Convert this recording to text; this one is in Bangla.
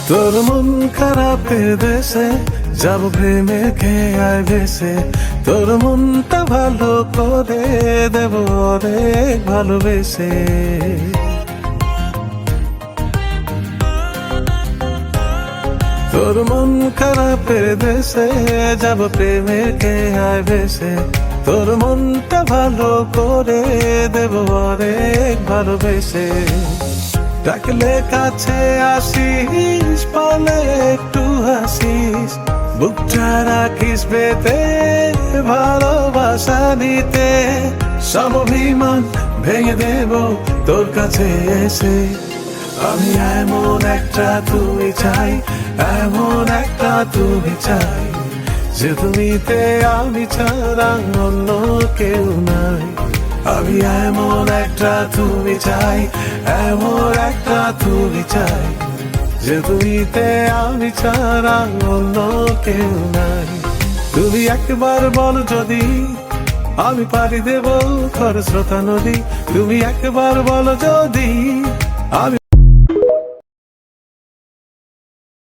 তোর মন খারাপের দেশে যাব প্রেমে খেয়ায় ভেসে, তোর মনটা ভালো করে দেব অনেক ভালোবেসে। তোর মন খারাপের দেশে যাব প্রেমে খেয়ায় ভেসে, তোর মনটা ভালো করে দেব অনেক ভালোবেসে। ডাকলে কাছে আসিস, পালে একটু হাসিস, বুকটা রাখিস পেতে ভালোবাসা নিতে। সব অভিমান ভেঙে দেব তোর কাছে এসে। আমি এমন একটা তুমি চাই, এমন একটা তুমি চাই, যে তুমিতে আমি ছাড়া অন্য কেউ নাই। আমি এমন একটা তুমি চাই, এমন একটা তুমি চাই, যে তুমিতে আমি ছাড়া অন্য কেউ নাই। তুমি একবার বলো যদি আমি পারি দেব খরস্রোতা নদী, তুমি একবার বলো যদি আমি